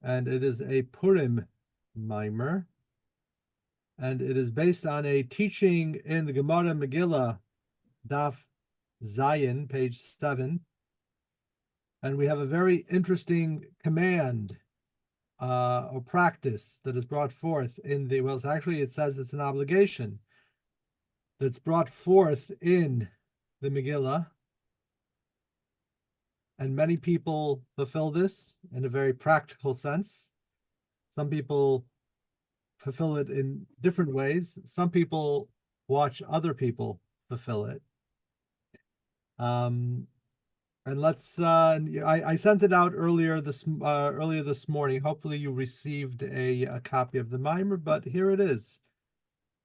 and it is a Purim mimer, and it is based on a teaching in the Gemara Megillah, Daf Zayin, page 7, and we have a very interesting command or practice that is brought forth in the, well, actually it says it's an obligation that's brought forth in the Megillah, and many people fulfill this in a very practical sense. Some people fulfill it in different ways. Some people watch other people fulfill it. And let's. I sent it out earlier this morning. Hopefully, you received a copy of the mimer. But here it is.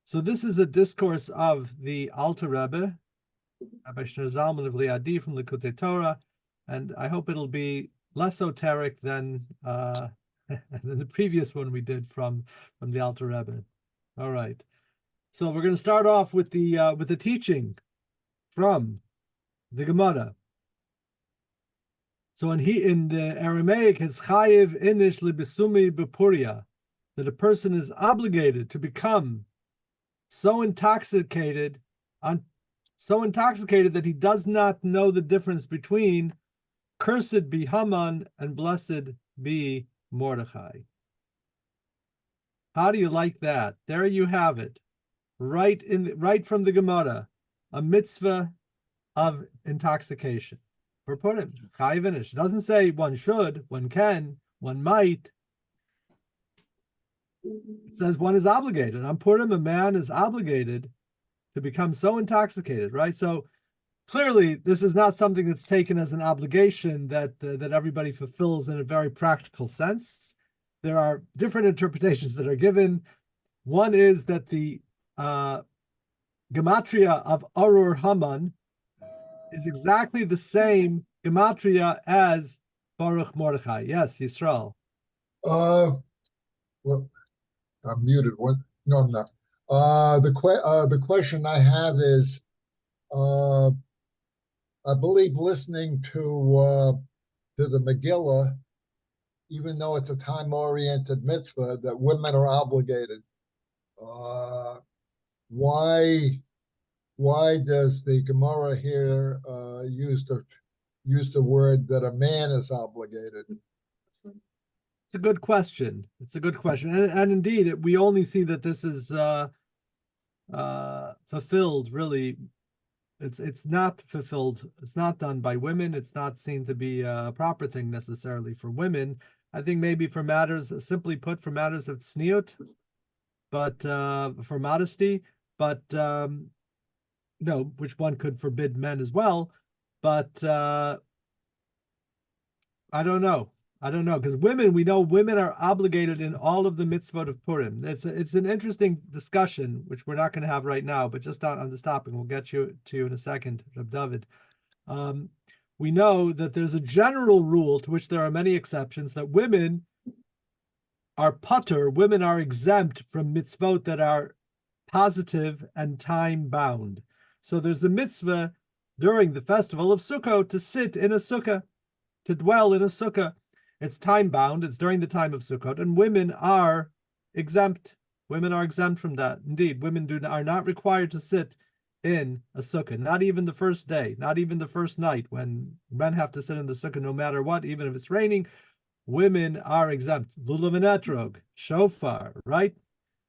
So this is a discourse of the Alter Rebbe, Rabbi Shneur Zalman of Liadi from Likutei Torah, and I hope it'll be less esoteric than the previous one we did from the Alter Rebbe. All right, so we're going to start off with the teaching from the Gemara. So in the Aramaic, it's chayiv inish libisumi bepuria, that a person is obligated to become so intoxicated that he does not know the difference between cursed be Haman and blessed be Mordechai. How do you like that? There you have it, right from the Gemara, a mitzvah of intoxication. For Purim, chayiv inish. It doesn't say one should, one can, one might. It says one is obligated. On Purim, a man is obligated to become so intoxicated, right? So clearly, this is not something that's taken as an obligation that everybody fulfills in a very practical sense. There are different interpretations that are given. One is that the gematria of Arur Haman is exactly the same gematria as Baruch Mordechai. Yes, Yisrael. Well, I'm muted. What? No, I'm not. The question I have is, I believe listening to the Megillah, even though it's a time-oriented mitzvah, that women are obligated. Why does the Gemara here use the word that a man is obligated? It's a good question. And indeed, we only see that this is fulfilled, really. It's not fulfilled. It's not done by women. It's not seen to be a proper thing necessarily for women. I think maybe for matters, simply put, for matters of tzniut, but for modesty, but which one could forbid men as well. But I don't know, because we know women are obligated in all of the mitzvot of Purim. It's an interesting discussion, which we're not going to have right now, but just on this topic, we'll get to you in a second, Reb David. We know that there's a general rule, to which there are many exceptions, that women are patur, women are exempt from mitzvot that are positive and time-bound. So there's a mitzvah during the festival of Sukkot to sit in a sukkah, to dwell in a sukkah. It's time-bound, it's during the time of Sukkot, and women are exempt. Women are exempt from that. Indeed, women are not required to sit in a sukkah, not even the first day, not even the first night, when men have to sit in the sukkah no matter what, even if it's raining. Women are exempt. Lulav and etrog, shofar, right?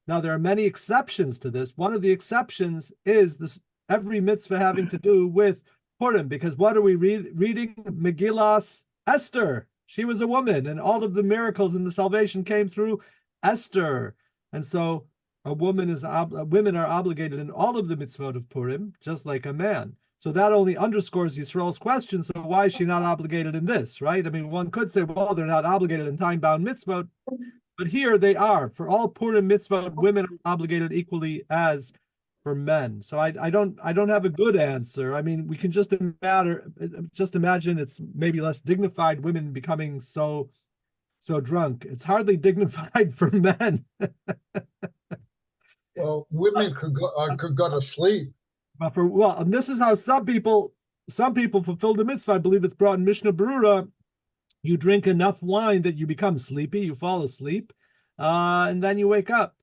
Now, there are many exceptions to this. One of the exceptions is this: every mitzvah having to do with Purim, because what are we reading? Megillas Esther. She was a woman, and all of the miracles and the salvation came through Esther. And so women are obligated in all of the mitzvot of Purim, just like a man. So that only underscores Yisrael's question. So why is she not obligated in this, right? I mean, one could say, well, they're not obligated in time-bound mitzvot, but here they are. For all Purim mitzvot, women are obligated equally as for men. So I don't have a good answer. I mean, we can just imagine it's maybe less dignified, women becoming so drunk. It's hardly dignified for men. Well, women could go to sleep. But and this is how some people fulfill the mitzvah. I believe it's brought in Mishnah Berurah, You drink enough wine that you become sleepy, you fall asleep, and then you wake up.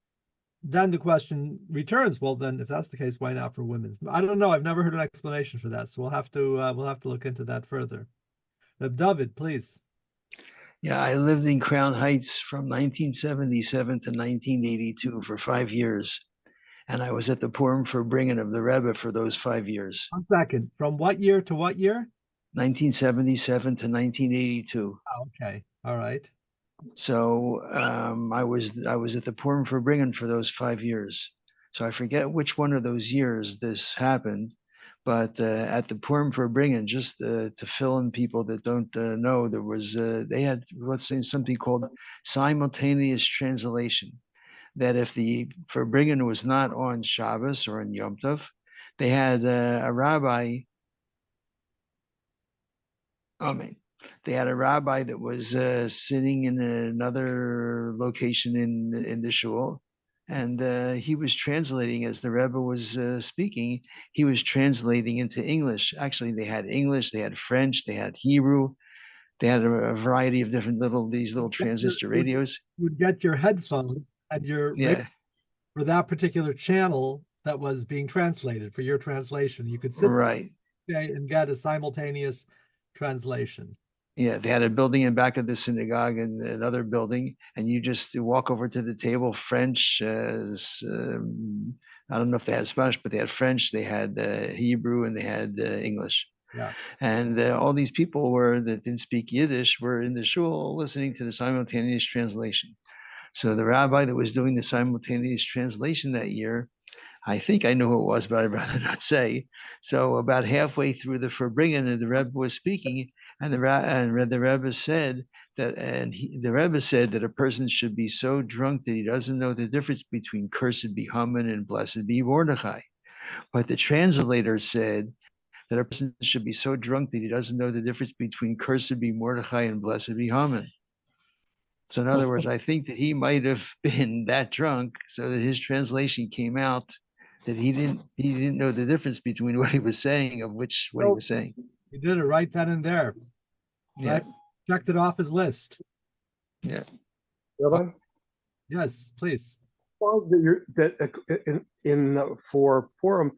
Then the question returns, well, then if that's the case, why not for women? I don't know. I've never heard an explanation for that. So we'll have to look into that further. David, please. Yeah, I lived in Crown Heights from 1977 to 1982 for 5 years. And I was at the Purim for bringing of the Rebbe for those 5 years. 1 second. From what year to what year? 1977 to 1982. Oh, okay. All right. So I was at the Purim for bringing for those 5 years. So I forget which one of those years this happened, but at the Purim for bringing, just to fill in people that don't know, there was they had something called simultaneous translation. That if the Farbrengen was not on Shabbos or on Yom Tov, they had a rabbi. They had a rabbi that was sitting in another location in the shul, and he was translating as the Rebbe was speaking. He was translating into English. Actually, they had English, they had French, they had Hebrew. They had a variety of different little transistor radios. You would get your headphones and your radio for that particular channel that was being translated for your translation. You could sit right and get a simultaneous translation. Yeah, they had a building in back of the synagogue and another building, and you just walk over to the table. French, I don't know if they had Spanish, but they had French, they had Hebrew, and they had English. Yeah. And all these people that didn't speak Yiddish were in the shul listening to the simultaneous translation. So the rabbi that was doing the simultaneous translation that year, I think I know who it was, but I'd rather not say. So about halfway through the Farbrengen, the Rebbe was speaking, and the Rebbe said that, the Rebbe said that a person should be so drunk that he doesn't know the difference between cursed be Haman and blessed be Mordechai. But the translator said that a person should be so drunk that he doesn't know the difference between cursed be Mordechai and blessed be Haman. So in other words, I think that he might have been that drunk so that his translation came out that he didn't know the difference between what he was saying of what he was saying. He did it right then and there. Yeah. Right? Checked it off his list. Yeah. Rabbi? Yes, please. Well, for Purim,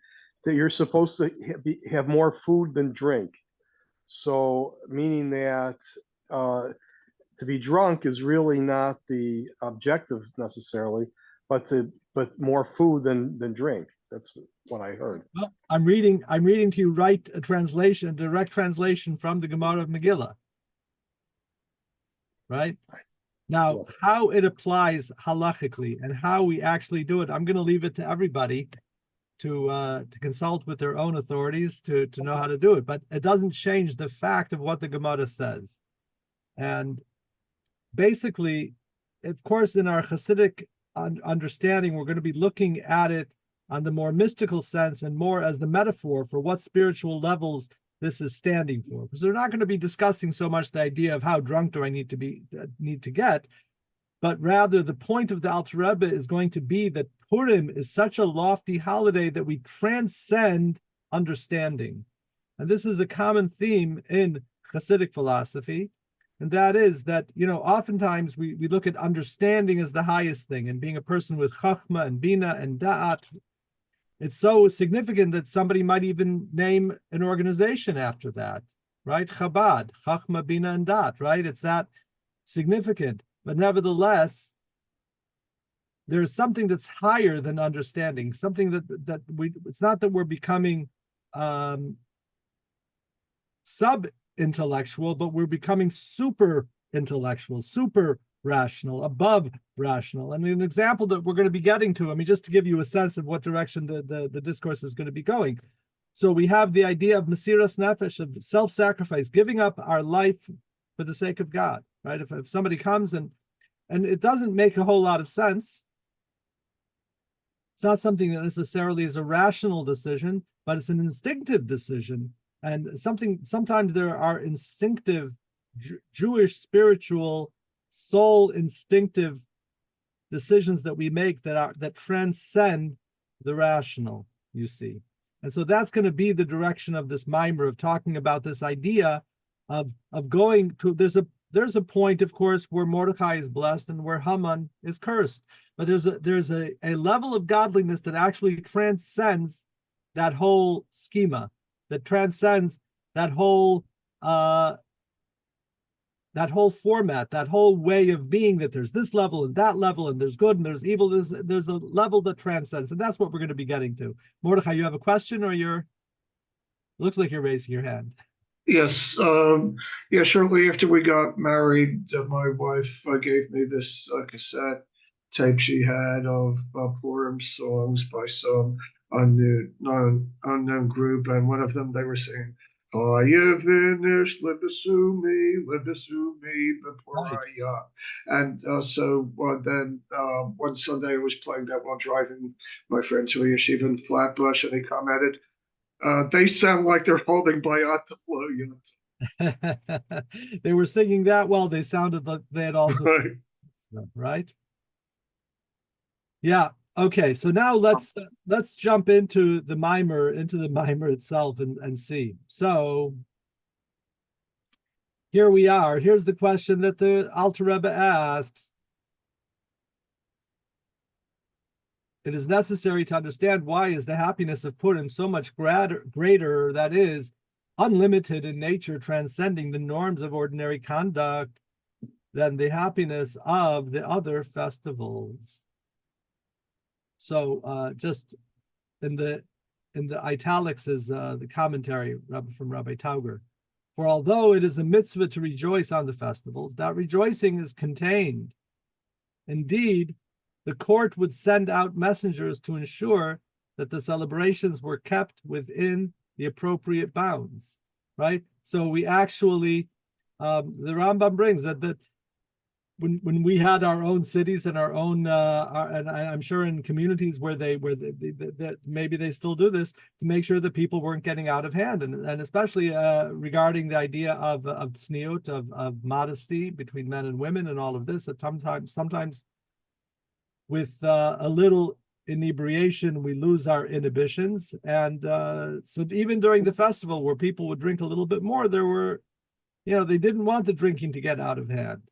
that you're supposed to have more food than drink. So meaning that to be drunk is really not the objective necessarily, but more food than drink. That's what I heard. Well, I'm reading to you right a direct translation from the Gemara of Megillah. Right? Now, Yes. how it applies halachically and how we actually do it, I'm going to leave it to everybody to consult with their own authorities to know how to do it. But it doesn't change the fact of what the Gemara says. And basically, of course, in our Chassidic understanding, we're going to be looking at it on the more mystical sense and more as the metaphor for what spiritual levels this is standing for. Because they're not going to be discussing so much the idea of how drunk do I need to get, but rather the point of the Alter Rebbe is going to be that Purim is such a lofty holiday that we transcend understanding. And this is a common theme in Chassidic philosophy. And that is that, oftentimes we look at understanding as the highest thing, and being a person with chachma and bina and da'at. It's so significant that somebody might even name an organization after that, right? Chabad, chachma, bina, and da'at, right? It's that significant. But nevertheless, there's something that's higher than understanding, something that it's not that we're becoming sub-intellectual, but we're becoming super intellectual, super rational, above rational. And an example that we're going to be getting to, just to give you a sense of what direction the discourse is going to be going. So we have the idea of Mesiras Nefesh, of self-sacrifice, giving up our life for the sake of God, right? If somebody comes and it doesn't make a whole lot of sense, it's not something that necessarily is a rational decision, but it's an instinctive decision. And sometimes there are instinctive Jewish spiritual soul instinctive decisions that we make that transcend the rational, you see. And so that's going to be the direction of this mimer, of talking about this idea of going to, there's a there's a point, of course, where Mordechai is blessed and where Haman is cursed. But there's a level of godliness that actually transcends that whole schema, that transcends that whole format, that whole way of being, that there's this level and that level, and there's good and there's evil. There's a level that transcends, and that's what we're going to be getting to. Mordechai, you have a question, or looks like you're raising your hand. Yes. Yeah, shortly after we got married, my wife gave me this cassette tape she had of Purim songs by some unknown group, and one of them they were saying, "Hayevinish libesumi beporaya," and so then one Sunday I was playing that while driving my friend to a yeshiva in Flatbush, and he commented, "They sound like they're holding Bayat Loyot." They were singing that well. They sounded like they had also Right. right. Yeah. Okay. So now let's jump into the mimer itself and see. So here we are. Here's the question that the Alter Rebbe asks. It is necessary to understand why is the happiness of Purim so much greater, that is, unlimited in nature, transcending the norms of ordinary conduct, than the happiness of the other festivals. So just in the italics is the commentary from Rabbi Tauger. For although it is a mitzvah to rejoice on the festivals, that rejoicing is contained. Indeed, the court would send out messengers to ensure that the celebrations were kept within the appropriate bounds, right? So we actually, the Rambam brings that when we had our own cities and our own, and I'm sure in communities where maybe they still do this, to make sure that people weren't getting out of hand, and especially regarding the idea of tzniut, of modesty between men and women, and all of this. That sometimes with a little inebriation, we lose our inhibitions, and so even during the festival, where people would drink a little bit more, there were, they didn't want the drinking to get out of hand.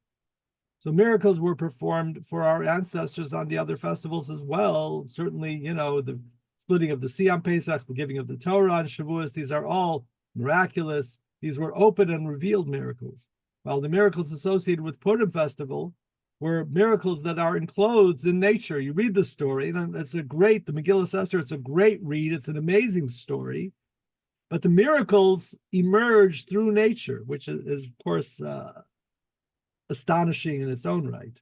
So miracles were performed for our ancestors on the other festivals as well. Certainly, the splitting of the sea on Pesach, the giving of the Torah on Shavuos, these are all miraculous. These were open and revealed miracles. While the miracles associated with Purim festival were miracles that are enclosed in nature. You read the story, and it's the Megillah Esther, it's a great read. It's an amazing story. But the miracles emerge through nature, which is of course, astonishing in its own right.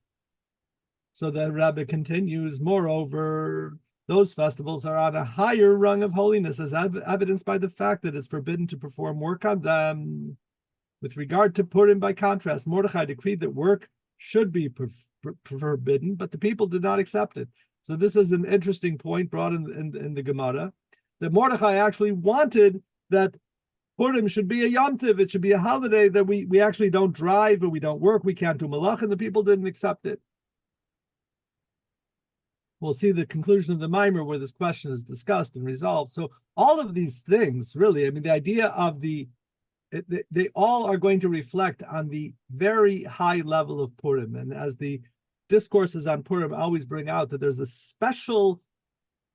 So the Rebbe continues, moreover, those festivals are on a higher rung of holiness, as evidenced by the fact that it's forbidden to perform work on them. With regard to Purim, by contrast, Mordechai decreed that work should be forbidden, but the people did not accept it. So this is an interesting point brought in the Gemara, that Mordechai actually wanted that Purim should be a Yom Tov, it should be a holiday that we actually don't drive, and we don't work, we can't do malach, and the people didn't accept it. We'll see the conclusion of the Mimer where this question is discussed and resolved. So all of these things, really, the idea of they all are going to reflect on the very high level of Purim. And as the discourses on Purim always bring out, that there's a special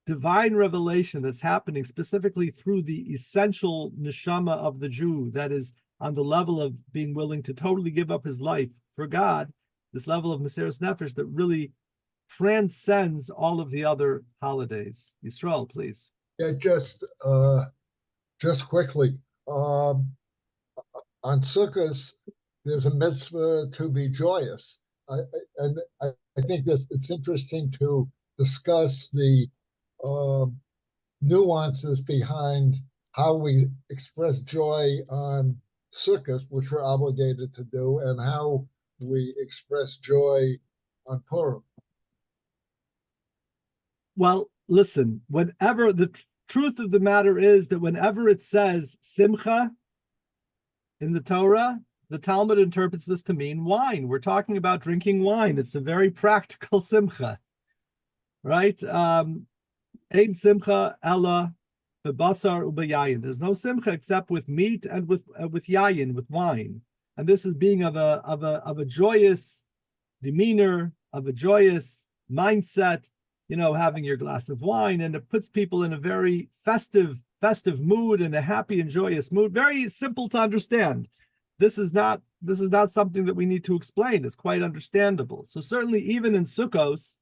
divine revelation that's happening specifically through the essential neshama of the Jew, that is on the level of being willing to totally give up his life for God, this level of Mesiras Nefesh that really transcends all of the other holidays. Yisrael, please. Yeah, just quickly. On Sukkot, there's a mitzvah to be joyous. I think it's interesting to discuss the nuances behind how we express joy on Sukkot, which we're obligated to do, and how we express joy on Purim. Well, listen, whenever the truth of the matter is that whenever it says simcha in the Torah, the Talmud interprets this to mean wine. We're talking about drinking wine. It's a very practical simcha, right? Ein simcha ella bebasar ubeyayin. There's no simcha except with meat and with yayin, with wine. and this is being of a joyous demeanor, of a joyous mindset, having your glass of wine, and it puts people in a very festive mood and a happy and joyous mood. Very simple to understand. This is not something that we need to explain. It's quite understandable. So certainly even in Sukkos,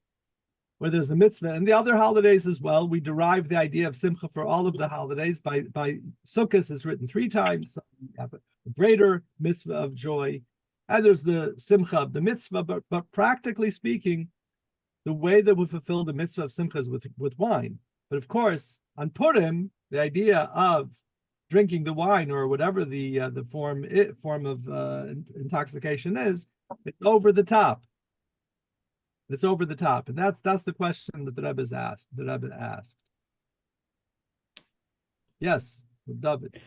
where there's a mitzvah, and the other holidays as well, we derive the idea of simcha for all of the holidays. By Sukkos is written 3 times. So we have a greater mitzvah of joy. And there's the simcha of the mitzvah, but practically speaking, the way that we fulfill the mitzvah of simcha is with wine. But of course, on Purim, the idea of drinking the wine or whatever the form of intoxication is, it's over the top. It's over the top, and that's the question that the Rebbe asked. Yes, David.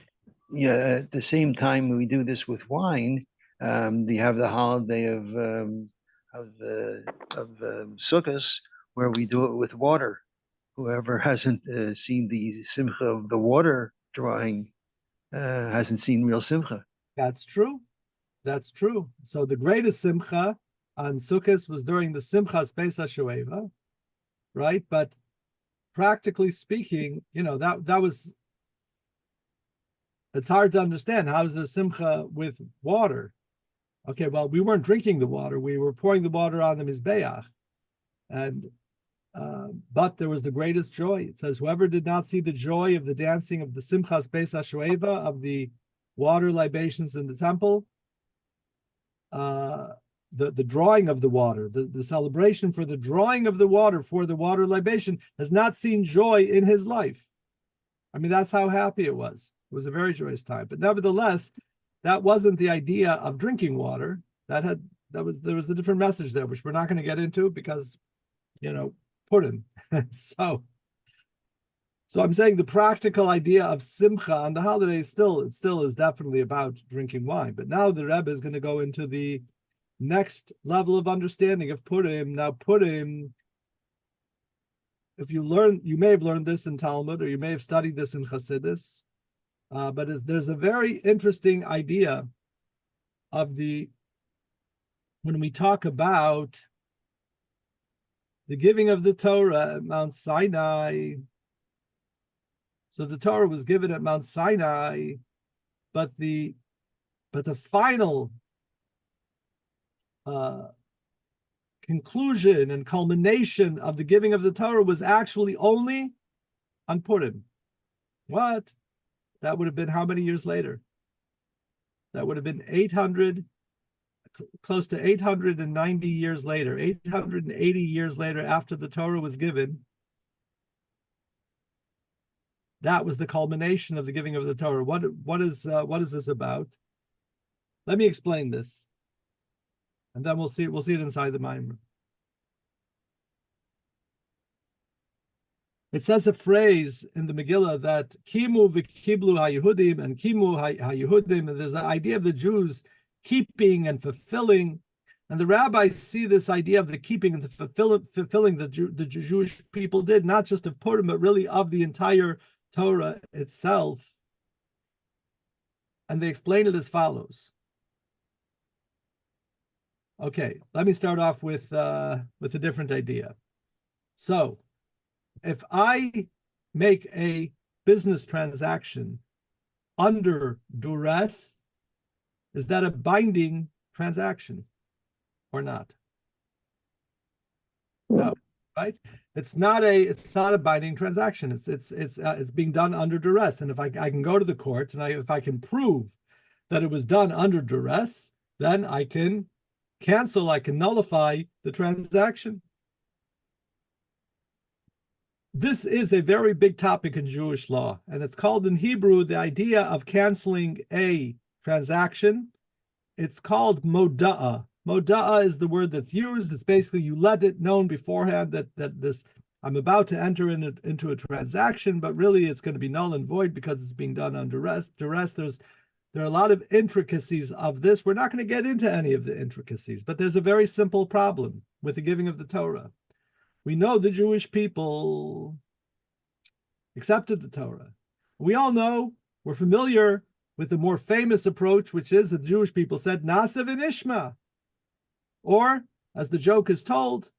Yeah, at the same time we do this with wine. You have the holiday of Sukkot, where we do it with water. Whoever hasn't seen the simcha of the water drawing hasn't seen real simcha. That's true. So the greatest simcha on Sukkot was during the Simchas Pesach Shoeva, right? But practically speaking, that was. It's hard to understand. How is there simcha with water? Okay, well, we weren't drinking the water; we were pouring the water on the mizbeach, and but there was the greatest joy. It says, "Whoever did not see the joy of the dancing of the Simchas Pesach Shoeva, of the water libations in the temple, the drawing of the water, the celebration for the drawing of the water for the water libation, has not seen joy in his life." I mean, that's how happy it was. It was a very joyous time. But nevertheless, that wasn't the idea of drinking water. There was a different message there, which we're not going to get into because, Purim. So I'm saying the practical idea of simcha on the holiday it still is definitely about drinking wine. But now the Rebbe is going to go into the next level of understanding of Purim. Now Purim, you may have learned this in Talmud, or you may have studied this in Chassidus, but there's a very interesting idea of when we talk about the giving of the Torah at Mount Sinai. So the Torah was given at Mount Sinai, but the final conclusion and culmination of the giving of the Torah was actually only on Purim. What? That would have been how many years later? That would have been close to 890 years later, 880 years later after the Torah was given. That was the culmination of the giving of the Torah. What is this about? Let me explain this, and then we'll see it inside the Maimer. It says a phrase in the Megillah that Kimu v'kiblu haYehudim and Kimu haYehudim, and there's the idea of the Jews keeping and fulfilling, and the rabbis see this idea of the keeping and the fulfilling the Jewish people did, not just of Purim, but really of the entire Torah itself. And they explain it as follows. Okay, let me start off with a different idea. So, if I make a business transaction under duress, is that a binding transaction or not? No, right? It's not a binding transaction. It's being done under duress. And if I can go to the court and if I can prove that it was done under duress, then I can cancel, I can nullify the transaction. This is a very big topic in Jewish law, and it's called in Hebrew the idea of canceling a transaction. It's called moda'ah. Moda'ah is the word that's used. It's basically you let it known beforehand that this I'm about to enter into a transaction, but really it's going to be null and void because it's being done under duress. There are a lot of intricacies of this. We're not going to get into any of the intricacies, but there's a very simple problem with the giving of the Torah. We know the Jewish people accepted the Torah. We all know, we're familiar with the more famous approach, which is the Jewish people said, Nasa v'nishma. Or, as the joke is told,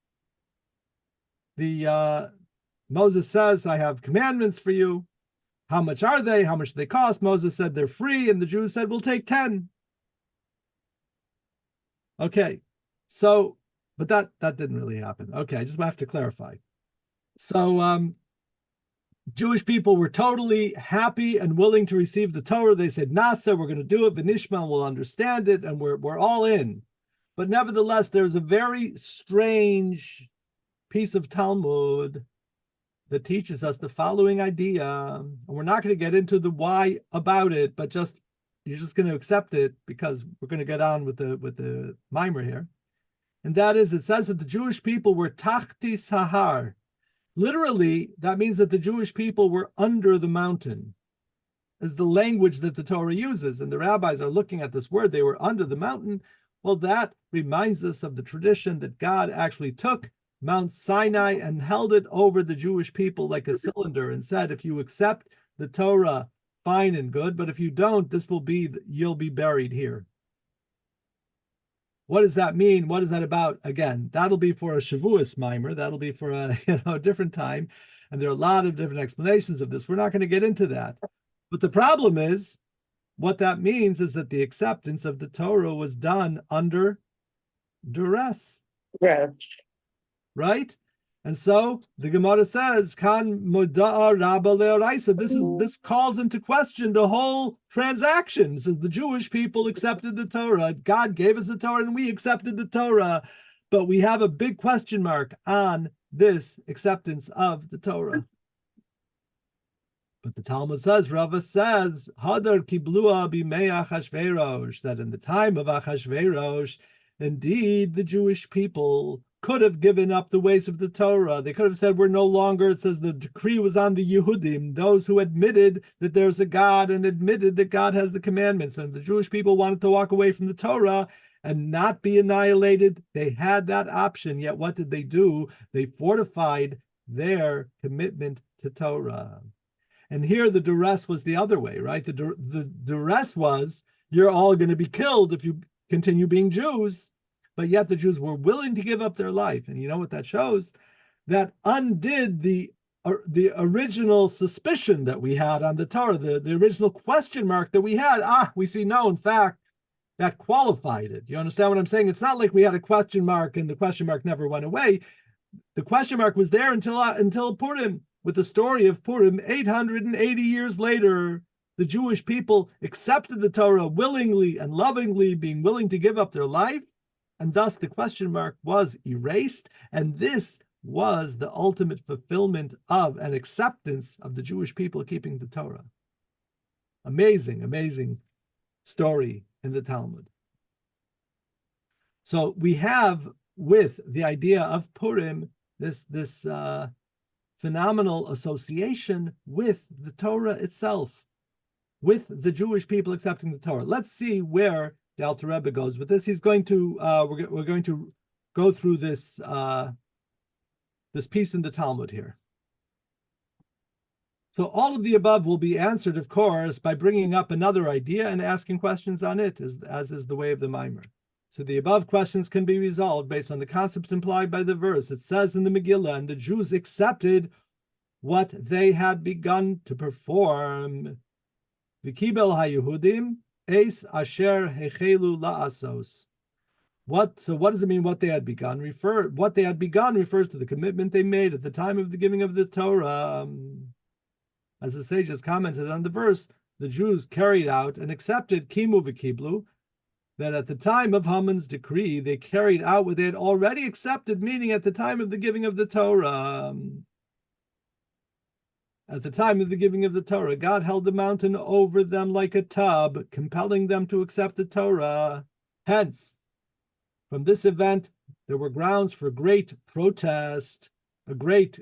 Moses says, I have commandments for you. How much are they? How much do they cost? Moses said they're free, and the Jews said, we'll take 10. Okay, so, but that didn't really happen. Okay, I just have to clarify. So Jewish people were totally happy and willing to receive the Torah. They said, Nasa, we're going to do it. V'nishma will understand it, and we're all in. But nevertheless, there's a very strange piece of Talmud that teaches us the following idea. And we're not going to get into the why about it, but you're just going to accept it because we're going to get on with the mimer here. And that is, it says that the Jewish people were tachti sahar. Literally, that means that the Jewish people were under the mountain, is the language that the Torah uses. And the rabbis are looking at this word, they were under the mountain. Well, that reminds us of the tradition that God actually took Mount Sinai and held it over the Jewish people like a cylinder and said, if you accept the Torah, fine and good, but if you don't, you'll be buried here. What does that mean? What is that about? Again, that'll be for a Shavuos mimer. That'll be for a different time. And there are a lot of different explanations of this. We're not going to get into that. But the problem is, what that means is that the acceptance of the Torah was done under duress. Yes. Right? And so the Gemara says, "Kan moda'a rabba leoraisa." This calls into question the whole transaction. It says the Jewish people accepted the Torah. God gave us the Torah and we accepted the Torah. But we have a big question mark on this acceptance of the Torah. But the Talmud says, Rava says, Hadar kiblua bimei Achashverosh, that in the time of Achashverosh, indeed the Jewish people could have given up the ways of the Torah. They could have said, we're no longer, it says the decree was on the Yehudim, those who admitted that there's a God and admitted that God has the commandments. And if the Jewish people wanted to walk away from the Torah and not be annihilated, they had that option. Yet what did they do? They fortified their commitment to Torah. And here the duress was the other way, right? The duress was, you're all going to be killed if you continue being Jews. But yet the Jews were willing to give up their life. And you know what that shows? That undid the original suspicion that we had on the Torah, the original question mark that we had. We see, no, in fact, that qualified it. You understand what I'm saying? It's not like we had a question mark and the question mark never went away. The question mark was there until Purim. With the story of Purim, 880 years later, the Jewish people accepted the Torah willingly and lovingly, being willing to give up their life. And thus the question mark was erased. And this was the ultimate fulfillment of an acceptance of the Jewish people keeping the Torah. Amazing, amazing story in the Talmud. So we have with the idea of Purim, this phenomenal association with the Torah itself, with the Jewish people accepting the Torah. Let's see where the Alter Rebbe goes with this. He's going to we're going to go through this this piece in the Talmud here. So all of the above will be answered, of course, by bringing up another idea and asking questions on it, as is the way of the mimer. So the above questions can be resolved based on the concept implied by the verse. It says in the Megillah, and the Jews accepted what they had begun to perform. V'kibel haYehudim eis asher hechelu la'asos. So what does it mean, what they had begun? What they had begun refers to the commitment they made at the time of the giving of the Torah. As the sages commented on the verse, the Jews carried out and accepted kimu v'kiblu, that at the time of Haman's decree, they carried out what they had already accepted, meaning at the time of the giving of the Torah. At the time of the giving of the Torah, God held the mountain over them like a tub, compelling them to accept the Torah. Hence, from this event, there were grounds for great protest, a great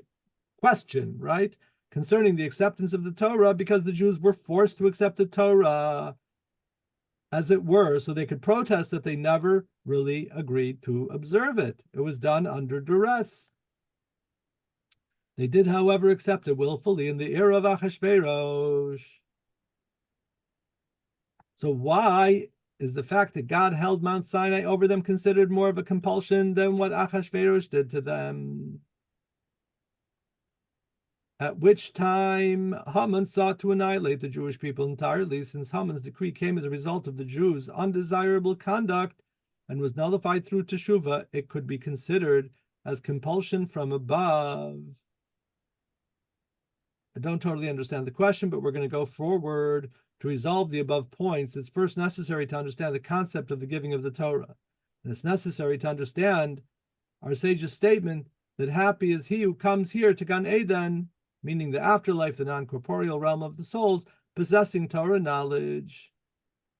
question, right, concerning the acceptance of the Torah, because the Jews were forced to accept the Torah, as it were, so they could protest that they never really agreed to observe it. It was done under duress. They did, however, accept it willfully in the era of Achashverosh. So why is the fact that God held Mount Sinai over them considered more of a compulsion than what Achashverosh did to them? At which time Haman sought to annihilate the Jewish people entirely, since Haman's decree came as a result of the Jews' undesirable conduct and was nullified through Teshuvah, it could be considered as compulsion from above. I don't totally understand the question, but we're going to go forward. To resolve the above points, it's first necessary to understand the concept of the giving of the Torah. And it's necessary to understand our sage's statement that happy is he who comes here to Gan Eden, meaning the afterlife, the non-corporeal realm of the souls, possessing Torah knowledge.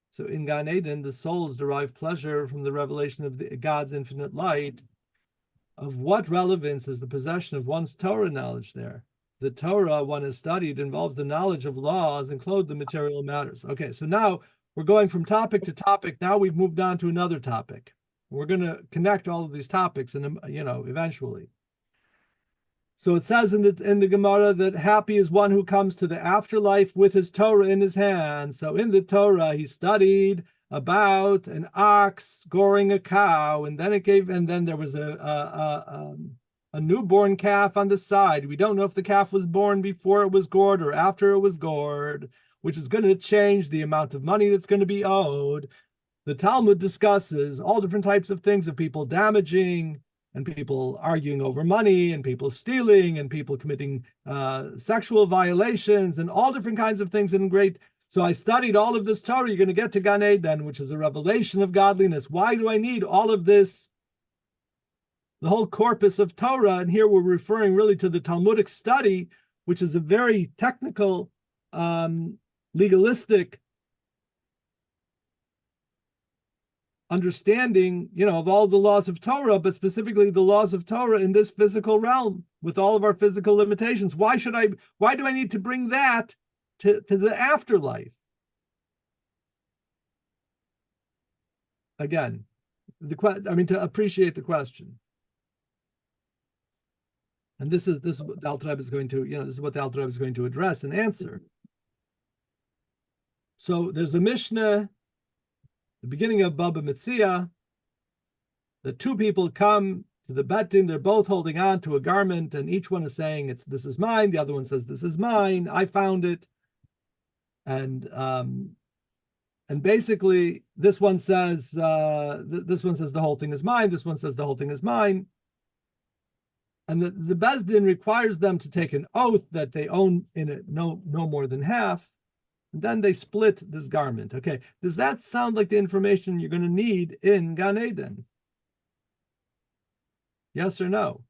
So in Gan Eden, the souls derive pleasure from the revelation of God's infinite light. Of what relevance is the possession of one's Torah knowledge there? The Torah one has studied involves the knowledge of laws and clothed the material matters. Okay, so now we're going from topic to topic. Now we've moved on to another topic. We're going to connect all of these topics, and eventually. So it says in the Gemara that happy is one who comes to the afterlife with his Torah in his hand. So in the Torah, he studied about an ox goring a cow, and then there was a newborn calf on the side. We don't know if the calf was born before it was gored or after it was gored, which is going to change the amount of money that's going to be owed. The Talmud discusses all different types of things of people damaging and people arguing over money and people stealing and people committing sexual violations and all different kinds of things. So I studied all of this Torah. You're going to get to Gan Eden, which is a revelation of godliness. Why do I need all of this? The whole corpus of Torah, and here we're referring really to the Talmudic study, which is a very technical, legalistic understanding, of all the laws of Torah, but specifically the laws of Torah in this physical realm with all of our physical limitations. Why do I need to bring that to the afterlife? Again, to appreciate the question. And this is what the Alter Rebbe is going to, this is what the Alter Rebbe is going to address and answer. So there's a Mishnah, the beginning of Baba Metzia, the two people come to the Bet Din, they're both holding on to a garment, and each one is saying, this is mine, the other one says, this is mine, I found it. And basically, this one says the whole thing is mine, this one says the whole thing is mine. And the Beis Din requires them to take an oath that they own in it no more than half. And then they split this garment. Okay, does that sound like the information you're going to need in Gan Eden? Yes or no?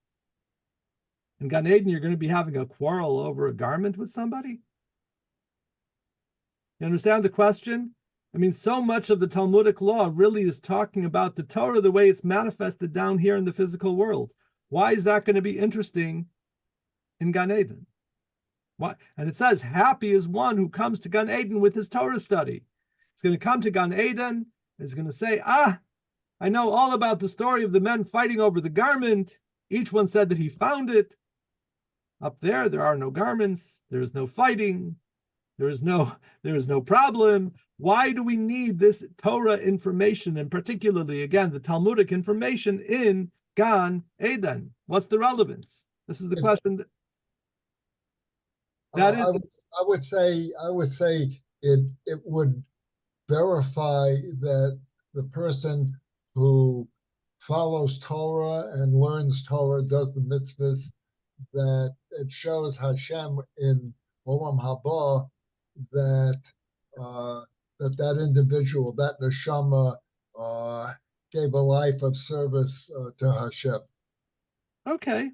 In Gan Eden, you're going to be having a quarrel over a garment with somebody? You understand the question? I mean, so much of the Talmudic law really is talking about the Torah the way it's manifested down here in the physical world. Why is that going to be interesting in Gan Eden? Why? And it says, happy is one who comes to Gan Eden with his Torah study. He's going to come to Gan Eden, and he's going to say, I know all about the story of the men fighting over the garment. Each one said that he found it. Up there are no garments. There is no fighting. There is no problem. Why do we need this Torah information, and particularly, again, the Talmudic information in Gan Eden? What's the relevance? This is the question. I would say it would verify that the person who follows Torah and learns Torah, does the mitzvahs, that it shows Hashem in Olam Haba that that individual, that neshama, gave a life of service to Hashem. Okay.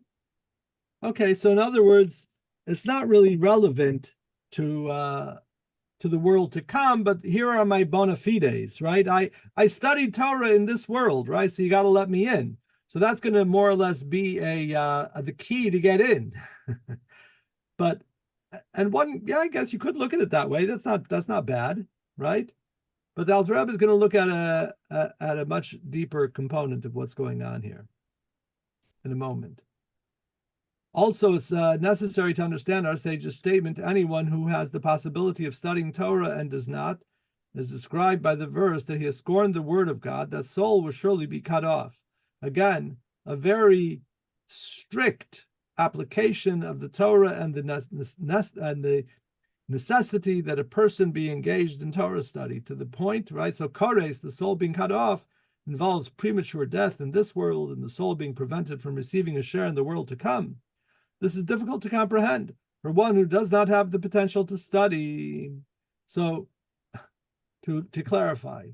So in other words, it's not really relevant to the world to come, but here are my bona fides, right? I studied Torah in this world, right? So you got to let me in. So that's going to more or less be the key to get in. I guess you could look at it that way. That's not bad, right? But the Alter Rebbe is going to look at a much deeper component of what's going on here in a moment. Also, it's necessary to understand our sage's statement to anyone who has the possibility of studying Torah and does not, is described by the verse that he has scorned the word of God, that soul will surely be cut off. Again, a very strict application of the Torah and the necessity that a person be engaged in Torah study to the point, right? So kores, the soul being cut off, involves premature death in this world and the soul being prevented from receiving a share in the world to come. This is difficult to comprehend for one who does not have the potential to study. So, to clarify,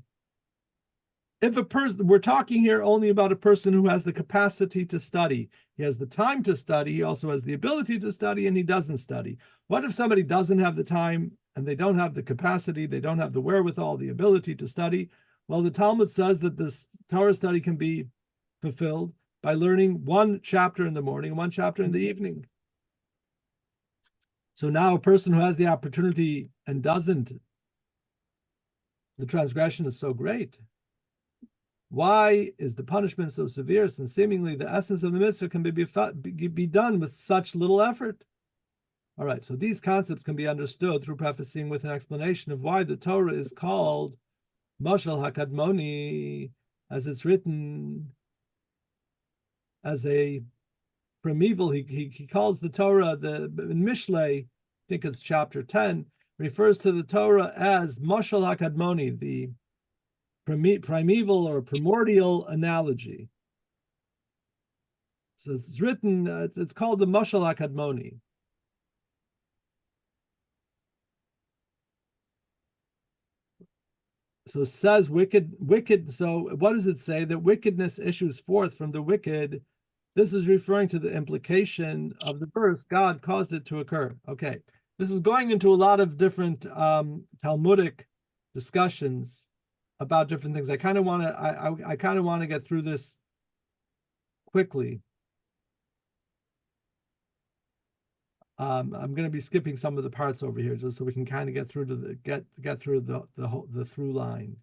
if a person, we're talking here only about a person who has the capacity to study. He has the time to study, he also has the ability to study, and he doesn't study. What if somebody doesn't have the time and they don't have the capacity, they don't have the wherewithal, the ability to study? Well, the Talmud says that this Torah study can be fulfilled by learning one chapter in the morning and one chapter in the evening. So now a person who has the opportunity and doesn't, the transgression is so great. Why is the punishment so severe, since seemingly the essence of the mitzvah can be done with such little effort? All right, so these concepts can be understood through prefacing with an explanation of why the Torah is called Mashal HaKadmoni, as it's written as a primeval. He calls the Torah, in Mishlei, I think it's chapter 10, refers to the Torah as Mashal HaKadmoni, the primeval or primordial analogy. So it's written, it's called the Mashal HaKadmoni. So it says wicked. So what does it say? That wickedness issues forth from the wicked. This is referring to the implication of the verse, God caused it to occur. Okay, this is going into a lot of different Talmudic discussions about different things. I kind of want to get through this quickly. I'm going to be skipping some of the parts over here just so we can kind of get through to get through the through line.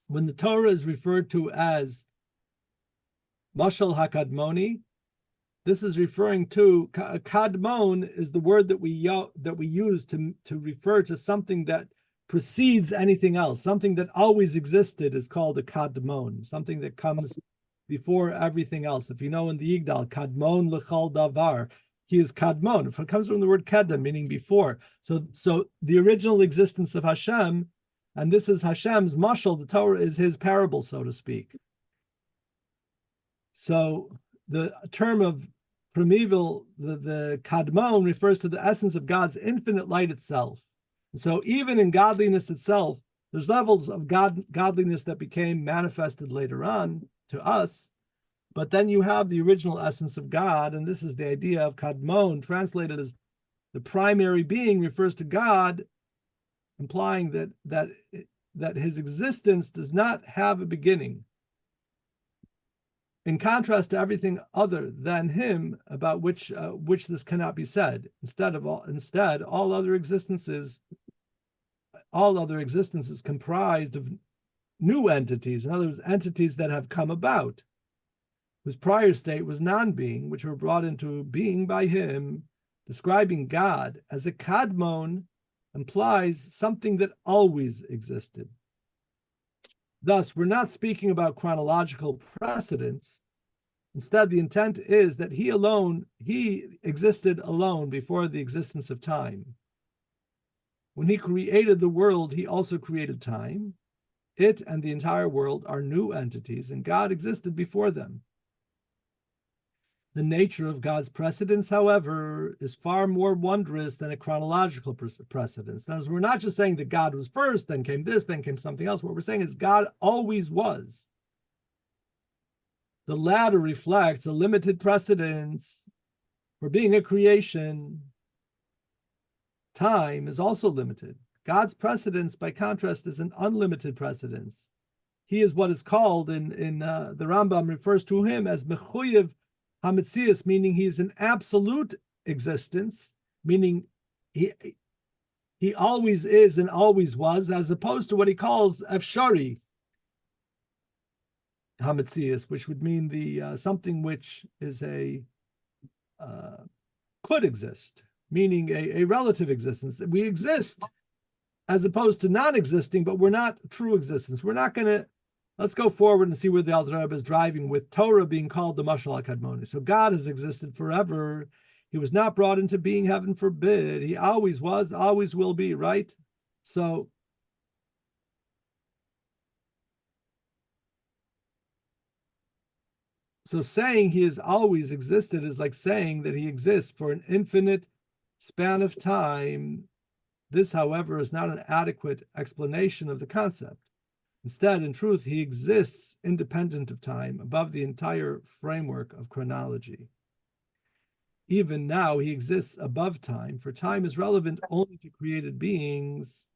When the Torah is referred to as Mashal HaKadmoni, this is referring to Kadmon is the word that we use to refer to something that precedes anything else. Something that always existed is called a Kadmon, something that comes before everything else. If you know in the Yigdal, Kadmon l'chal davar, he is Kadmon. It comes from the word Kedem, meaning before. So the original existence of Hashem, and this is Hashem's mashal, the Torah is his parable, so to speak. So the term of primeval, the Kadmon, refers to the essence of God's infinite light itself. So even in godliness itself, there's levels of godliness that became manifested later on to us, but then you have the original essence of God, and this is the idea of Kadmon, translated as the primary being, refers to God, implying that his existence does not have a beginning. In contrast to everything other than him, about which this cannot be said. Instead, all other existences comprised of new entities, in other words, entities that have come about, whose prior state was non-being, which were brought into being by him. Describing God as a kadmon implies something that always existed. Thus, we're not speaking about chronological precedence. Instead, the intent is that he existed alone before the existence of time. When he created the world, he also created time. It and the entire world are new entities, and God existed before them. The nature of God's precedence, however, is far more wondrous than a chronological precedence. Now, we're not just saying that God was first, then came this, then came something else. What we're saying is God always was. The latter reflects a limited precedence. For being a creation, time is also limited. God's precedence, by contrast, is an unlimited precedence. He is what is called in the Rambam refers to him as mechuyev hametzius, meaning he is an absolute existence, meaning he always is and always was, as opposed to what he calls efshari hametzius, which would mean the something which is could exist, meaning a relative existence. We exist as opposed to non-existing, but we're not true existence. We're not going to, let's go forward and see where the Alter Rebbe is driving with Torah being called the Mashal HaKadmoni. So God has existed forever. He was not brought into being, heaven forbid. He always was, always will be, right? So saying he has always existed is like saying that he exists for an infinite span of time. This, however, is not an adequate explanation of the concept. Instead, in truth, he exists independent of time, above the entire framework of chronology. Even now, he exists above time, for time is relevant only to created beings.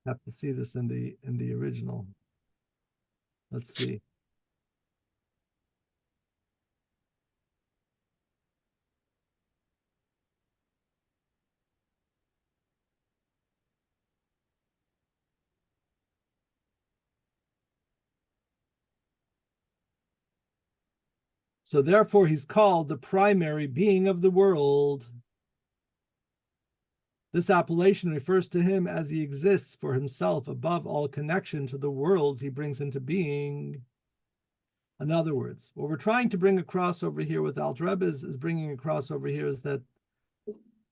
Have to see this in the original. Let's see. So therefore, he's called the primary being of the world. This appellation refers to him as he exists for himself above all connection to the worlds he brings into being. In other words, what we're trying to bring across over here with Alter Rebbe is bringing across over here is that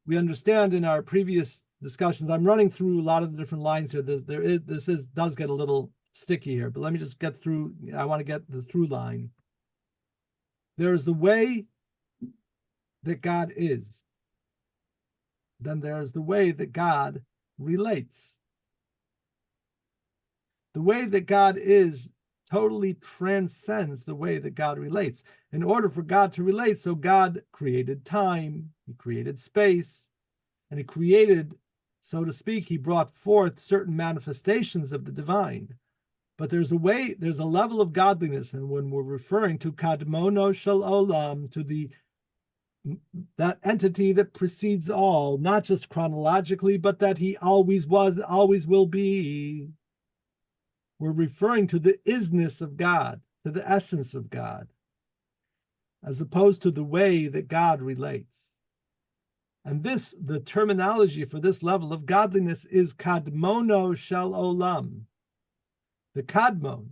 we understand in our previous discussions, I'm running through a lot of the different lines here. This does get a little sticky here, but let me just get through. I want to get the through line. There's the way that God is. Then there's the way that God relates. The way that God is totally transcends the way that God relates. In order for God to relate, so God created time, he created space, and he created, so to speak, he brought forth certain manifestations of the divine. But there's a level of godliness, and when we're referring to Kadmono Shel Olam, to that entity that precedes all, not just chronologically, but that he always was, always will be. We're referring to the isness of God, to the essence of God, as opposed to the way that God relates. And the terminology for this level of godliness is Kadmono Shel Olam. The Kadmon,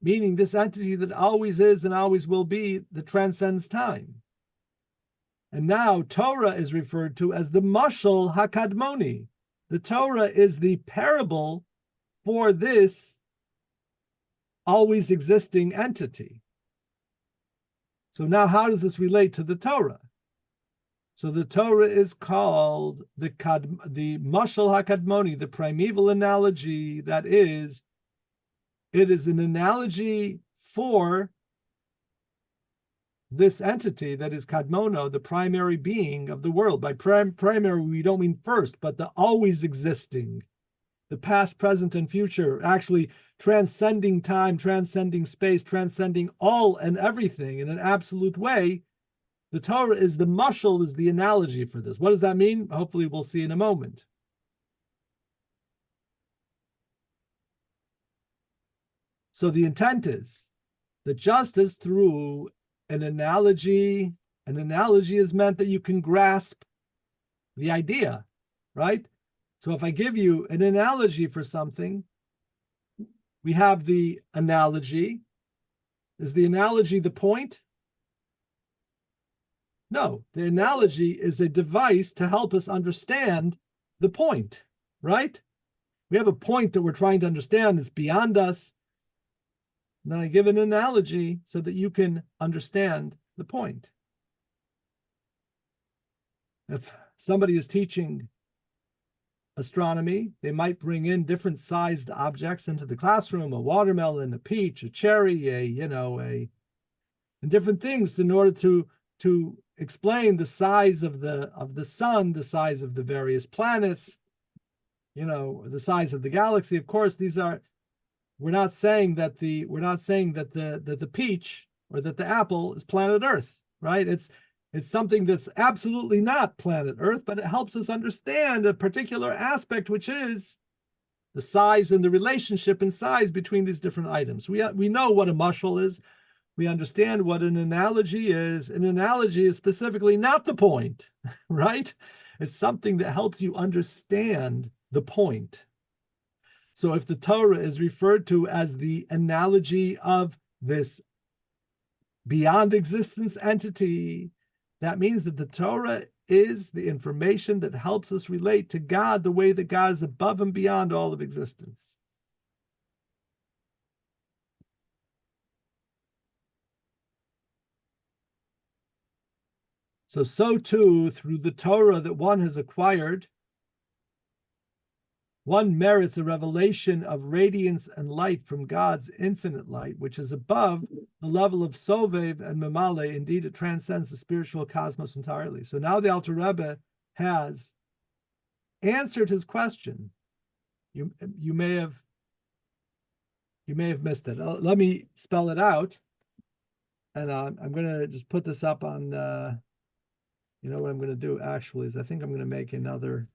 meaning this entity that always is and always will be, that transcends time. And now Torah is referred to as the Mashal HaKadmoni. The Torah is the parable for this always existing entity. So now how does this relate to the Torah? So the Torah is called the Mashal HaKadmoni, the primeval analogy, that is, it is an analogy for this entity that is Kadmono, the primary being of the world. By primary, we don't mean first, but the always existing, the past, present, and future, actually transcending time, transcending space, transcending all and everything in an absolute way. The Torah is the mashal, is the analogy for this. What does that mean? Hopefully we'll see in a moment. So the intent is that just as through an analogy is meant that you can grasp the idea, right? So if I give you an analogy for something, we have the analogy. Is the analogy the point? No, the analogy is a device to help us understand the point, right? We have a point that we're trying to understand that's beyond us. And then I give an analogy so that you can understand the point. If somebody is teaching astronomy, they might bring in different sized objects into the classroom, a watermelon, a peach, a cherry, and different things in order to explain the size of the sun, the size of the various planets, the size of the galaxy. Of course, we're not saying that the peach or that the apple is planet Earth, right? It's something that's absolutely not planet Earth, but it helps us understand a particular aspect, which is the size and the relationship in size between these different items. We know what a mashal is. we understand what an analogy is. An analogy is specifically not the point, right? It's something that helps you understand the point. So if the Torah is referred to as the analogy of this beyond existence entity, that means that the Torah is the information that helps us relate to God the way that God is above and beyond all of existence. So too, through the Torah that one has acquired, one merits a revelation of radiance and light from God's infinite light, which is above the level of Sovev and Memale. Indeed, it transcends the spiritual cosmos entirely. So now the Alter Rebbe has answered his question. You may have missed it. Let me spell it out, and I'm going to just put this up on. You know what I'm going to do actually is I think I'm going to make another.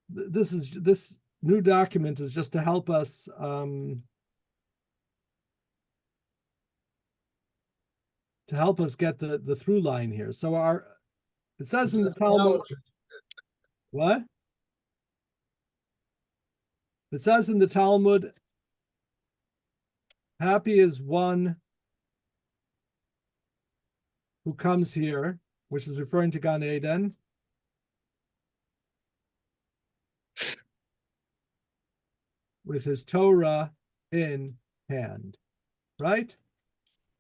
This new document is just to help us get the through line here. So it says in the Talmud, what? It says in the Talmud, happy is one who comes here, which is referring to Gan Eden, with his Torah in hand, right?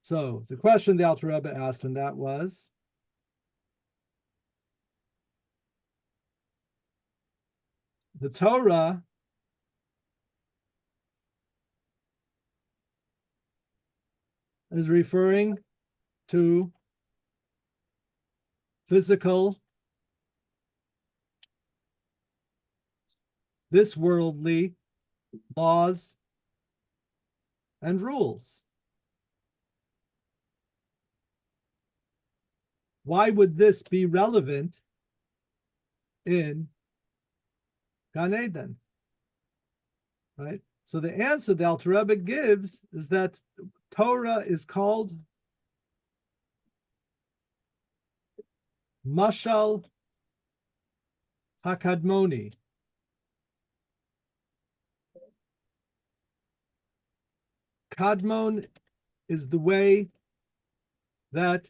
So the question the Alter Rebbe asked, and that was, the Torah is referring to physical, this worldly laws and rules. Why would this be relevant in Gan Eden? Right? So the answer the Alter Rebbe gives is that Torah is called Mashal HaKadmoni. Kadmon is the way that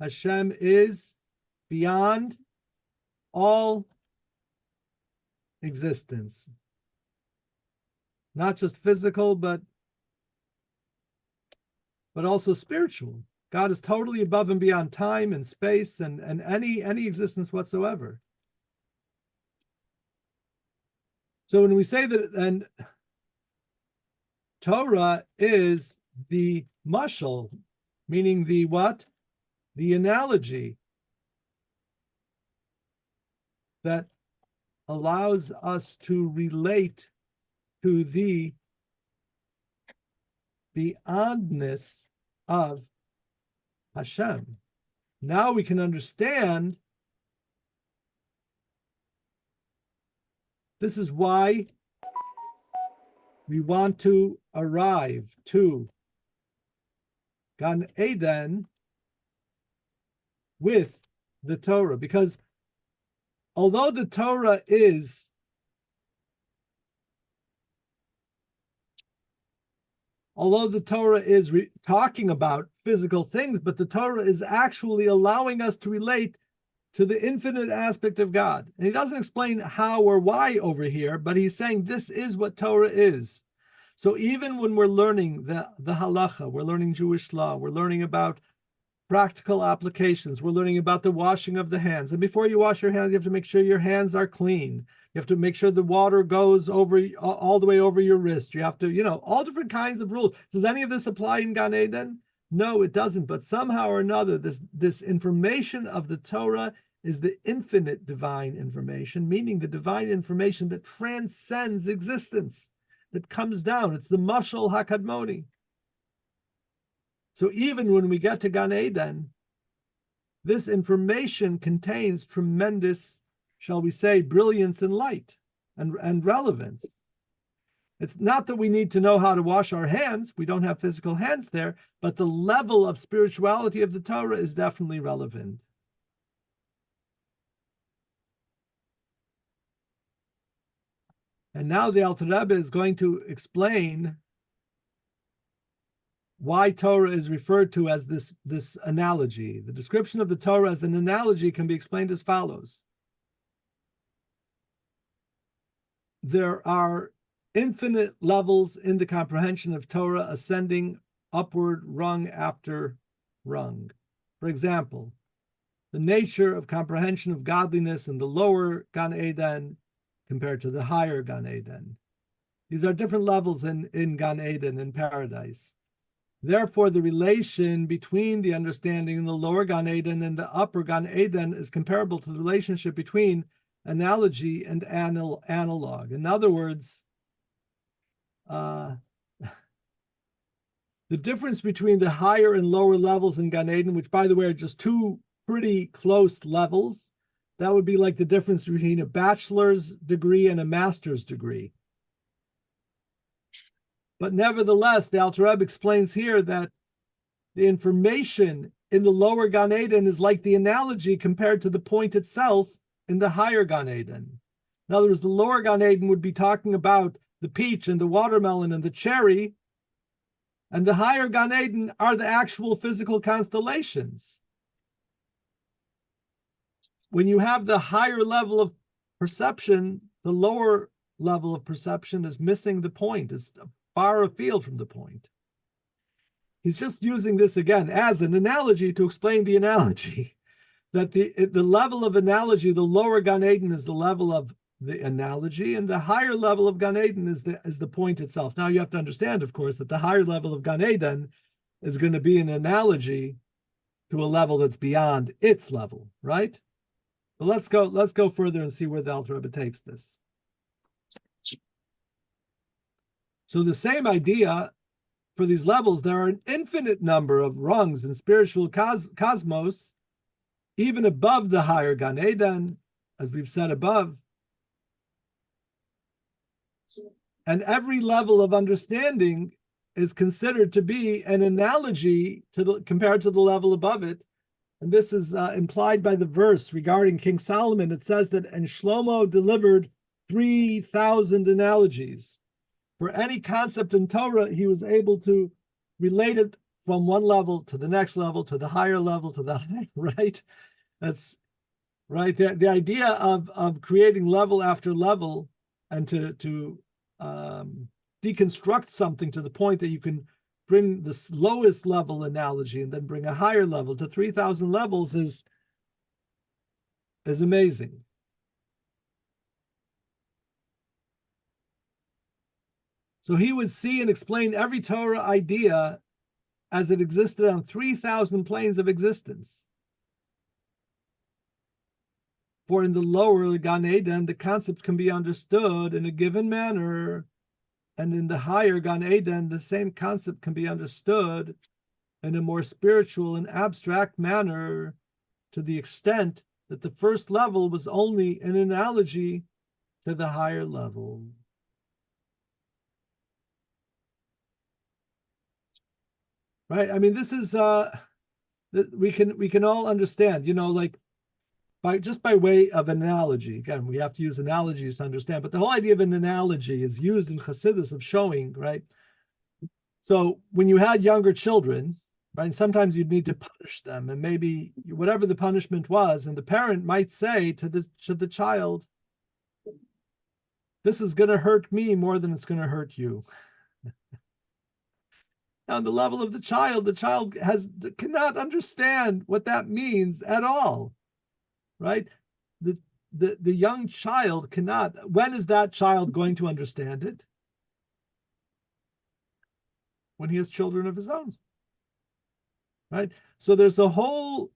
Hashem is beyond all existence. Not just physical, but also spiritual. God is totally above and beyond time and space and any existence whatsoever. So when we say that, and Torah is the mashal, meaning the what? The analogy that allows us to relate to the beyondness of Hashem. Now we can understand this is why we want to arrive to Gan Eden with the Torah, because although the Torah is talking about physical things, but the Torah is actually allowing us to relate to the infinite aspect of God. And he doesn't explain how or why over here, but he's saying this is what Torah is. So even when we're learning the halacha, we're learning Jewish law, we're learning about practical applications, we're learning about the washing of the hands. And before you wash your hands, you have to make sure your hands are clean. You have to make sure the water goes over all the way over your wrist. You have to, all different kinds of rules. Does any of this apply in Gan Eden? No, it doesn't. But somehow or another, this information of the Torah is the infinite divine information, meaning the divine information that transcends existence, that comes down. It's the Mashal HaKadmoni. So even when we get to Gan Eden, this information contains tremendous, shall we say, brilliance and light. and relevance. It's not that we need to know how to wash our hands. We don't have physical hands there, but the level of spirituality of the Torah is definitely relevant. And now the Alter Rebbe is going to explain why Torah is referred to as this analogy. The description of the Torah as an analogy can be explained as follows. There are infinite levels in the comprehension of Torah, ascending upward rung after rung. For example, the nature of comprehension of godliness in the lower Gan Eden compared to the higher Gan Eden. These are different levels in Gan Eden, in paradise. Therefore, the relation between the understanding in the lower Gan Eden and the upper Gan Eden is comparable to the relationship between analogy and analog. In other words, the difference between the higher and lower levels in Gan Eden, which, by the way, are just two pretty close levels, that would be like the difference between a bachelor's degree and a master's degree. But nevertheless, the Alter Rebbe explains here that the information in the lower Gan Eden is like the analogy compared to the point itself in the higher Gan Eden. In other words, the lower Gan Eden would be talking about the peach and the watermelon and the cherry, and the higher Gan Eden are the actual physical constellations. When you have the higher level of perception, the lower level of perception is missing the point. It's far afield from the point. He's just using this again as an analogy to explain the analogy. That the level of analogy, the lower Gan Eden is the level of the analogy, and the higher level of Gan Eden is the point itself. Now you have to understand, of course, that the higher level of Gan Eden is going to be an analogy to a level that's beyond its level, right? But let's go further and see where the Alter Rebbe takes this. So the same idea for these levels, there are an infinite number of rungs in spiritual cosmos, even above the higher Gan Eden, as we've said above. And every level of understanding is considered to be an analogy compared to the level above it. And this is implied by the verse regarding King Solomon. It says that, and Shlomo delivered 3,000 analogies. For any concept in Torah, he was able to relate it from one level to the next level, to the higher level, to the high, right? That's right. The idea of creating level after level and to deconstruct something to the point that you can bring the lowest level analogy and then bring a higher level to 3,000 levels is amazing. So he would see and explain every Torah idea as it existed on 3,000 planes of existence. For in the lower Gan Eden, the concept can be understood in a given manner, and in the higher Gan Eden, the same concept can be understood in a more spiritual and abstract manner, to the extent that the first level was only an analogy to the higher level. Right? I mean, this is we can all understand, like by way of analogy. Again, we have to use analogies to understand, but the whole idea of an analogy is used in Chassidus of showing, right? So when you had younger children, right, sometimes you'd need to punish them, and maybe whatever the punishment was, and the parent might say to the child, "This is going to hurt me more than it's going to hurt you." On the level of the child cannot understand what that means at all, right? The young child cannot. When is that child going to understand it? When he has children of his own, right? So there's a whole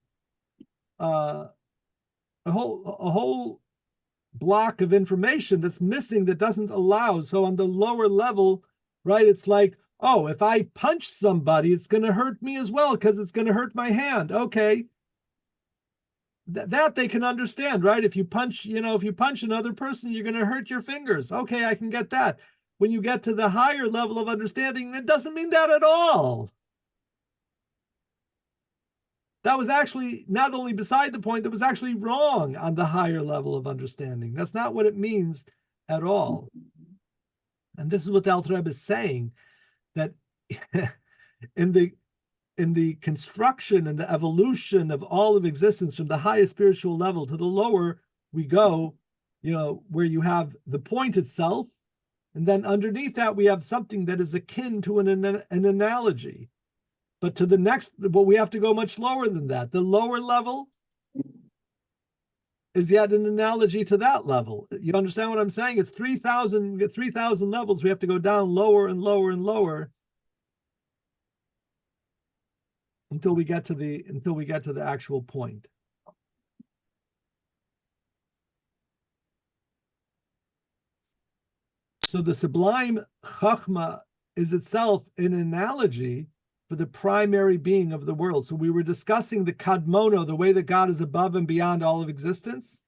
block of information that's missing, that doesn't allow. So on the lower level, right, it's like, oh, if I punch somebody, it's going to hurt me as well because it's going to hurt my hand. Okay. that they can understand, right? If you punch, if you punch another person, you're going to hurt your fingers. Okay, I can get that. When you get to the higher level of understanding, it doesn't mean that at all. That was actually not only beside the point, that was actually wrong on the higher level of understanding. That's not what it means at all. And this is what the Alter Rebbe is saying, that in the construction and the evolution of all of existence from the highest spiritual level to the lower, we go, where you have the point itself, and then underneath that we have something that is akin to an analogy. But to the next, but we have to go much lower than that. The lower level is yet an analogy to that level. You understand what I'm saying? It's 3,000. We get 3,000 levels. We have to go down lower and lower and lower until we get to the actual point. So the sublime Chachma is itself an analogy for the primary being of the world. So we were discussing the Kadmono, the way that God is above and beyond all of existence.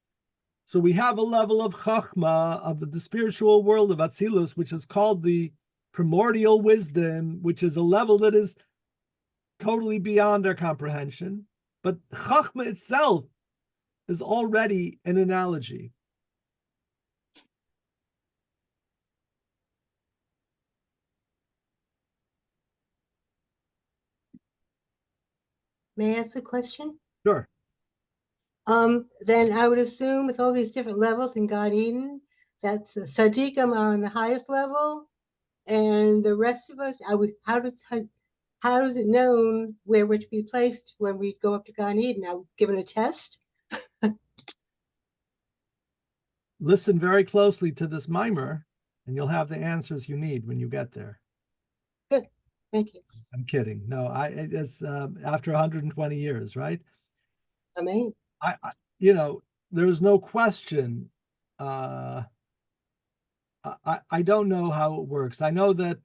So we have a level of Chachma, of the spiritual world of Atzilus, which is called the primordial wisdom, which is a level that is totally beyond our comprehension. But Chachma itself is already an analogy. May I ask a question? Sure. Then I would assume with all these different levels in God Eden, that the Sadiqim are on the highest level, and the rest of us, how is it known where we're to be placed when we go up to God Eden? Are we given a test? Listen very closely to this mimer, and you'll have the answers you need when you get there. Good, thank you. I'm kidding. No, it's after 120 years, right? Amen. There's no question. I don't know how it works. I know that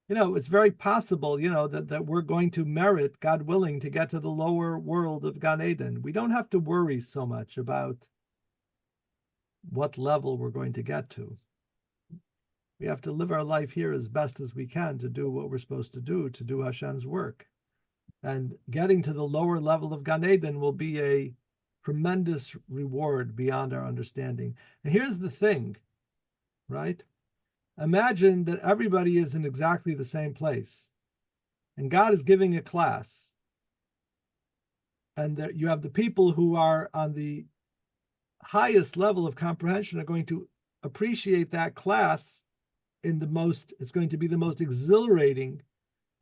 it's very possible, that we're going to merit, God willing, to get to the lower world of Gan Eden. We don't have to worry so much about what level we're going to get to. We have to live our life here as best as we can to do what we're supposed to do Hashem's work. And getting to the lower level of Gan Eden will be a tremendous reward beyond our understanding. And here's the thing, right? Imagine that everybody is in exactly the same place, and God is giving a class, and you have the people who are on the highest level of comprehension are going to appreciate that class it's going to be the most exhilarating,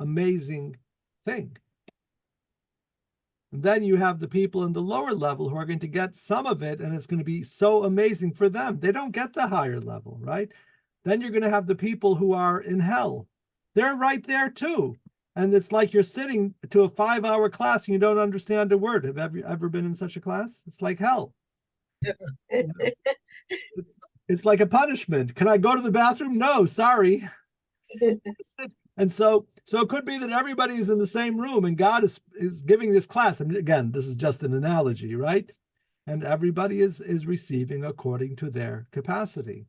amazing thing. And then you have the people in the lower level who are going to get some of it, and it's going to be so amazing for them. They don't get the higher level, right? Then you're going to have the people who are in hell. They're right there too. And it's like you're sitting to a 5-hour class and you don't understand a word. Have you ever been in such a class? It's like hell. It's like a punishment. Can I go to the bathroom? No, sorry. And so it could be that everybody is in the same room and God is giving this class. I mean, again, this is just an analogy, right? And everybody is receiving according to their capacity.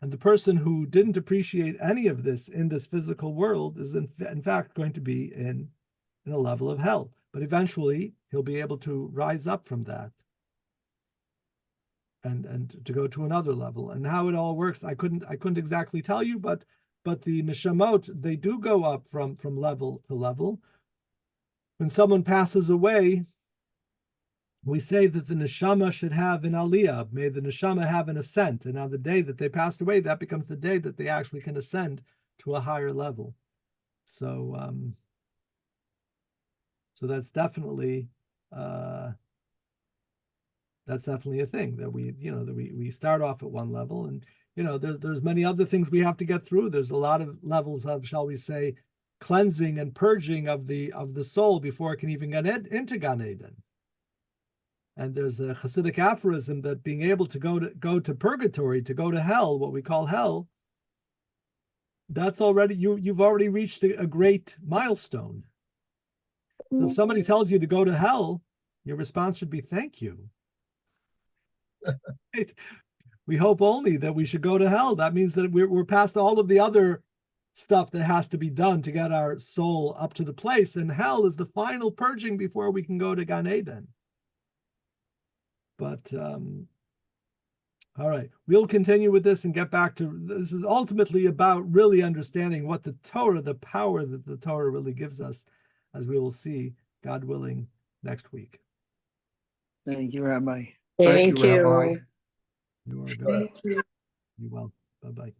And the person who didn't appreciate any of this in this physical world is in fact going to be in a level of hell. But eventually he'll be able to rise up from that and to go to another level. And how it all works, I couldn't exactly tell you, but the neshamot, they do go up from level to level. When someone passes away, we say that the neshama should have an aliyah. May the neshama have an ascent. And on the day that they passed away, that becomes the day that they actually can ascend to a higher level. So, so that's definitely a thing that we start off at one level, and there's many other things we have to get through. There's a lot of levels of, shall we say, cleansing and purging of the soul before it can even get into Gan Eden. And there's a Chassidic aphorism that being able to go to purgatory, to go to hell, what we call hell, that's already you've already reached a great milestone. So if somebody tells you to go to hell, Your response should be thank you. Right? We hope only that we should go to hell. That means that we're past all of the other stuff that has to be done to get our soul up to the place. And hell is the final purging before we can go to Gan Eden. But all right, we'll continue with this and get back to, this is ultimately about really understanding what the Torah, the power that the Torah really gives us, as we will see, God willing, next week. Thank you, Rabbi. Thank Rabbi. you. You are good. Thank you. You well. Bye-bye.